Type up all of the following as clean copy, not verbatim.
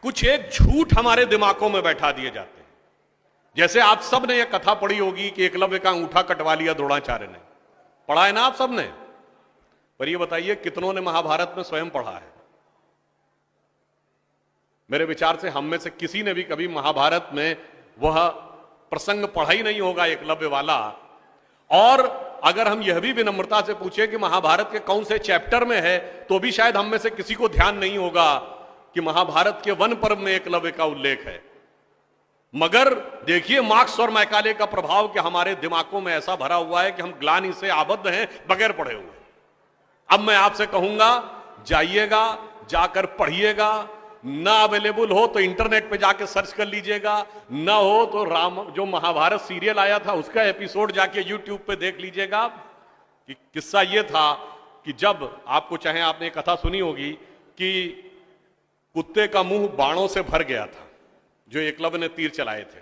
कुछ एक झूठ हमारे दिमागों में बैठा दिए जाते हैं। जैसे आप सब ने यह कथा पढ़ी होगी कि एकलव्य का अंगूठा कटवा लिया द्रोणाचार्य ने, पढ़ा है ना आप सब ने? पर यह बताइए कितनों ने महाभारत में स्वयं पढ़ा है? मेरे विचार से हम में से किसी ने भी कभी महाभारत में वह प्रसंग पढ़ा ही नहीं होगा एकलव्य वाला। और अगर हम यह भी विनम्रता से पूछे कि महाभारत के कौन से चैप्टर में है, तो भी शायद हम में से किसी को ध्यान नहीं होगा कि महाभारत के वन पर्व में एकलव्य का उल्लेख है। मगर देखिए मार्क्स और मैकाले का प्रभाव कि हमारे दिमागों में ऐसा भरा हुआ है कि हम ग्लानि से आबद्ध हैं बगैर पढ़े हुए। अब मैं आपसे कहूंगा, जाइएगा, जाकर पढ़िएगा। ना अवेलेबल हो तो इंटरनेट पे जाके सर्च कर लीजिएगा, ना हो तो राम जो महाभारत सीरियल आया था उसका एपिसोड जाके यूट्यूब पे देख लीजिएगा। कि किस्सा यह था कि जब आपको चाहे आपने कथा सुनी होगी कि कुत्ते का मुंह बाणों से भर गया था जो एकलव्य ने तीर चलाए थे,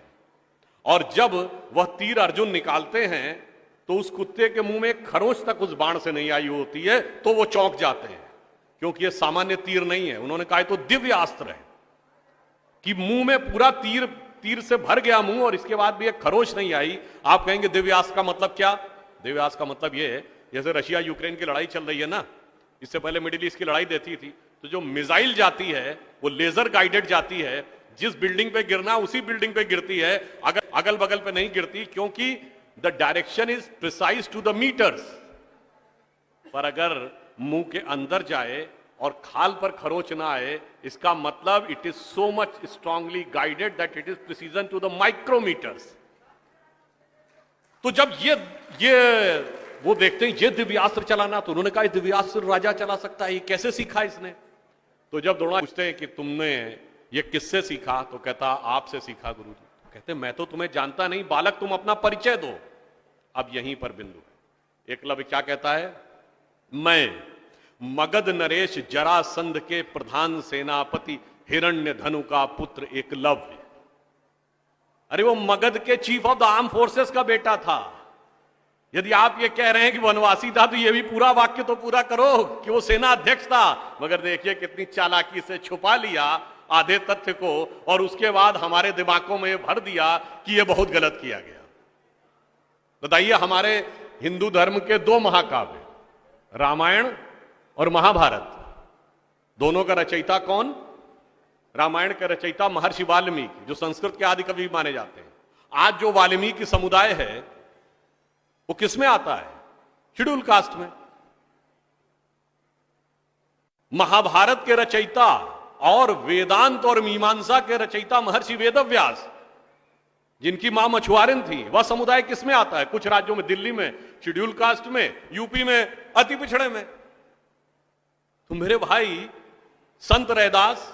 और जब वह तीर अर्जुन निकालते हैं तो उस कुत्ते के मुंह में एक खरोंच तक उस बाण से नहीं आई होती है, तो वो चौंक जाते हैं क्योंकि ये सामान्य तीर नहीं है। उन्होंने कहा तो दिव्य अस्त्र है कि मुंह में पूरा तीर से भर गया मुंह और इसके बाद भी एक खरोंच नहीं आई। आप कहेंगे दिव्यास्त्र का मतलब क्या? दिव्यास्त्र का मतलब ये है, जैसे रशिया यूक्रेन की लड़ाई चल रही है ना, इससे पहले मिडिल ईस्ट की लड़ाई देती थी, तो जो मिसाइल जाती है वो लेजर गाइडेड जाती है, जिस बिल्डिंग पे गिरना उसी बिल्डिंग पे गिरती है, अगल बगल पे नहीं गिरती, क्योंकि the direction is precise to the meters. पर अगर मुंह के अंदर जाए और खाल पर खरोच ना आए, इसका मतलब it is so much strongly guided that it is precision to the micrometers. तो जब ये वो देखते हैं ये दिव्यास्त्र चलाना, तो उन्होंने कहा दिव्यास्त्र राजा चला सकता है, ये कैसे सीखा इसने? तो जब द्रोणाचार्य पूछते हैं कि तुमने ये किससे सीखा, तो कहता आपसे सीखा गुरुजी। कहते मैं तो तुम्हें जानता नहीं बालक, तुम अपना परिचय दो। अब यहीं पर बिंदु है। एकलव्य क्या कहता है? मैं मगध नरेश जरासंध के प्रधान सेनापति हिरण्य धनु का पुत्र एकलव्य। अरे वो मगध के chief of the arm forces का बेटा था। यदि आप ये कह रहे हैं कि वनवासी था, तो ये भी पूरा वाक्य तो पूरा करो कि वो सेना अध्यक्ष था। मगर देखिए कितनी चालाकी से छुपा लिया आधे तथ्य को, और उसके बाद हमारे दिमागों में भर दिया कि ये बहुत गलत किया गया। बताइए, हमारे हिंदू धर्म के दो महाकाव्य रामायण और महाभारत, दोनों का रचयिता कौन? रामायण के रचयिता महर्षि वाल्मीकि, जो संस्कृत के आदि कवि माने जाते हैं। आज जो वाल्मीकि समुदाय है वो किसमें आता है? शेड्यूल कास्ट में। महाभारत के रचयिता और वेदांत और मीमांसा के रचयिता महर्षि वेदव्यास, जिनकी मां मछुआरिन थी, वह समुदाय किसमें आता है? कुछ राज्यों में, दिल्ली में शेड्यूल कास्ट में, यूपी में अति पिछड़े में। तो मेरे भाई, संत रैदास,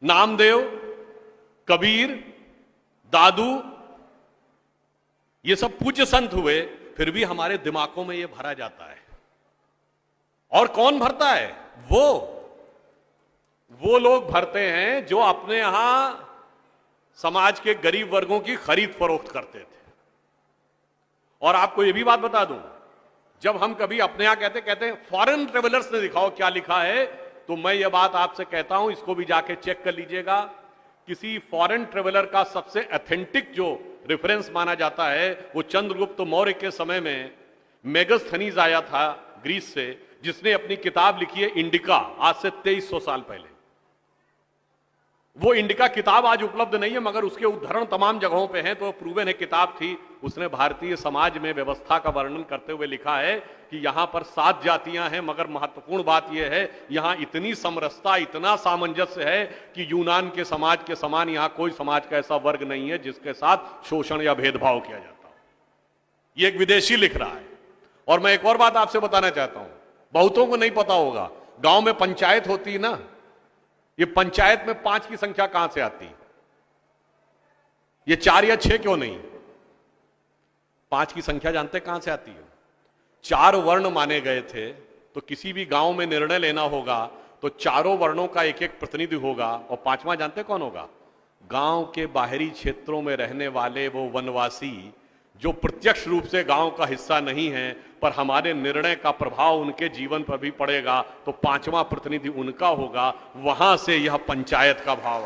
नामदेव, कबीर, दादू, ये सब पूज्य संत हुए, फिर भी हमारे दिमागों में ये भरा जाता है। और कौन भरता है? वो लोग भरते हैं जो अपने यहां समाज के गरीब वर्गों की खरीद फरोख्त करते थे। और आपको यह भी बात बता दूं, जब हम कभी अपने यहां कहते हैं फॉरेन ट्रेवलर्स ने दिखाओ क्या लिखा है, तो मैं ये बात आपसे कहता हूं, इसको भी जाके चेक कर लीजिएगा। किसी फॉरेन ट्रेवलर का सबसे ऑथेंटिक जो रेफरेंस माना जाता है, वो चंद्रगुप्त मौर्य के समय में मेगस्थनीज आया था ग्रीस से, जिसने अपनी किताब लिखी है इंडिका, आज से 2300 साल पहले। वो इंडिका किताब आज उपलब्ध नहीं है, मगर उसके उद्धरण तमाम जगहों पे हैं, तो प्रूवन है किताब थी। उसने भारतीय समाज में व्यवस्था का वर्णन करते हुए लिखा है कि यहां पर 7 जातियां हैं, मगर महत्वपूर्ण बात यह है यहां इतनी समरसता, इतना सामंजस्य है कि यूनान के समाज के समान यहां कोई समाज का ऐसा वर्ग नहीं है जिसके साथ शोषण या भेदभाव किया जाता हो। ये एक विदेशी लिख रहा है। और मैं एक और बात आपसे बताना चाहता हूं, बहुतों को नहीं पता होगा, गांव में पंचायत होती है ना, ये पंचायत में 5 की संख्या कहां से आती है? ये 4 या 6 क्यों नहीं? 5 की संख्या जानते कहां से आती है? 4 वर्ण माने गए थे, तो किसी भी गांव में निर्णय लेना होगा तो चारों वर्णों का एक एक प्रतिनिधि होगा, और 5वां जानते कौन होगा? गांव के बाहरी क्षेत्रों में रहने वाले वो वनवासी जो प्रत्यक्ष रूप से गांव का हिस्सा नहीं है, पर हमारे निर्णय का प्रभाव उनके जीवन पर भी पड़ेगा, तो पांचवा प्रतिनिधि उनका होगा। वहां से यह पंचायत का भाव